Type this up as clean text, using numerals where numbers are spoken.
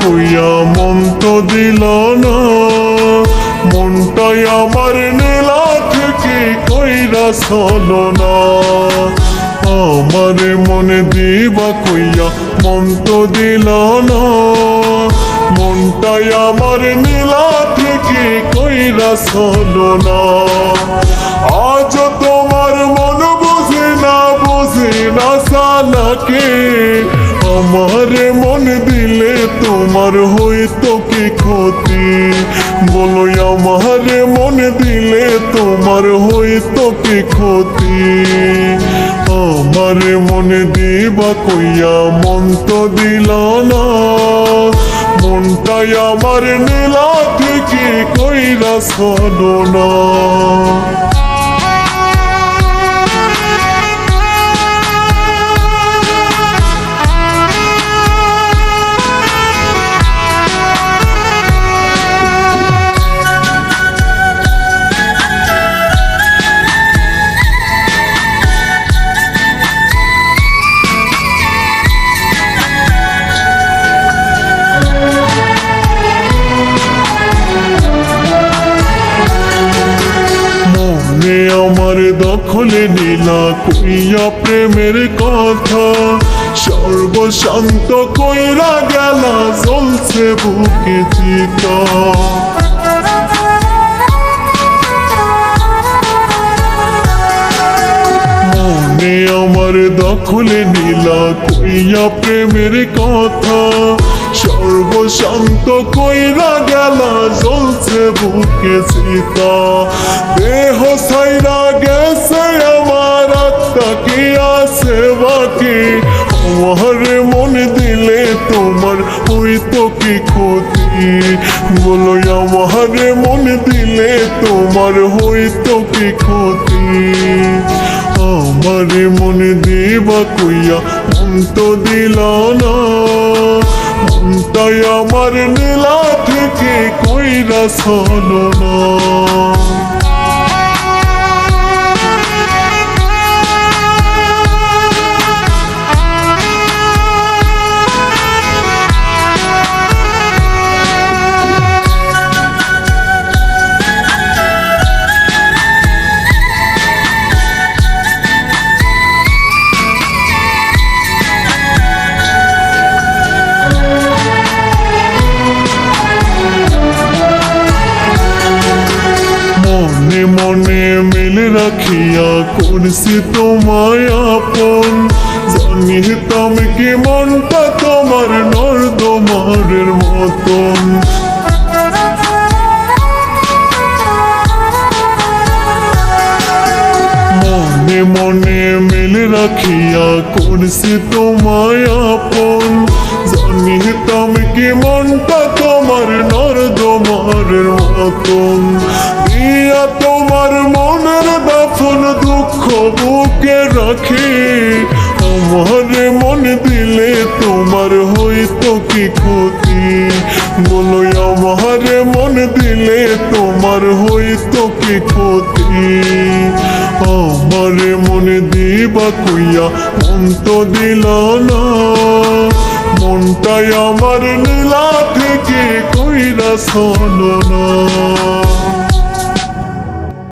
কইয়া মন তো দিল না, মনটাই আমার নীলা থেকে কইরা চলো না। আমারে মনে দিবা কইয়া মন তো দিল না, মনটাই আমার নীলা থেকে কইরা চলো না। আজ তোমার মন বুঝে না সালাকে, আমারে মন দিলে তোমার হইতো কি ক্ষতি? বলো আমারে মন দিলে তোমার হইতো কি ক্ষতি? আমারে মন দিবা কইয়া মন তো দিল না, মনটাই আমার নীলা থেকে কইরা চলো না। আমার দখলে নিলা কইয়া প্রেমের কথা, সর্বশান্ত কইরা গেলা জ্বলছে বুকে চিতা। মনে আমার দখলে নিলা কইয়া প্রেমের কথা, সর্বশান্ত কইরা গেলা জ্বলছে বুকে চিতা। দেহ ছাইরা গেছে আমার আত্মা কি আছে বাকি? আমারে মন দিলে তোমার হইতো কি ক্ষতি? বলো আমারে মন দিলে তোমার হইতো কি ক্ষতি? আমারে মন দিবা কইয়া মন তো দিল না, মনটাই আমার নীলা থেকে কইরা চলো না। মনে মনে মিল রাখিয়া করছি তোমায় আপন, জানিতাম কি মনটা তোমার নর্দমারের মতন। মনে মনে মিল রাখিয়া করছি তোমায় আপন, জানিতাম কি মনটা তোমার নর্দমারের মতন। দিয়া তোমার মনের দাফন দুঃখ বুকে রাখি, আমারে মন দিলে তোমার হইতো কি ক্ষতি? বলো আমারে মন দিলে তোমার হইতো কি ক্ষতি? আমারে মন দিবা কইয়া মন তো দিল না, মনটাই আমার নীলা থেকে কইরা চলো না।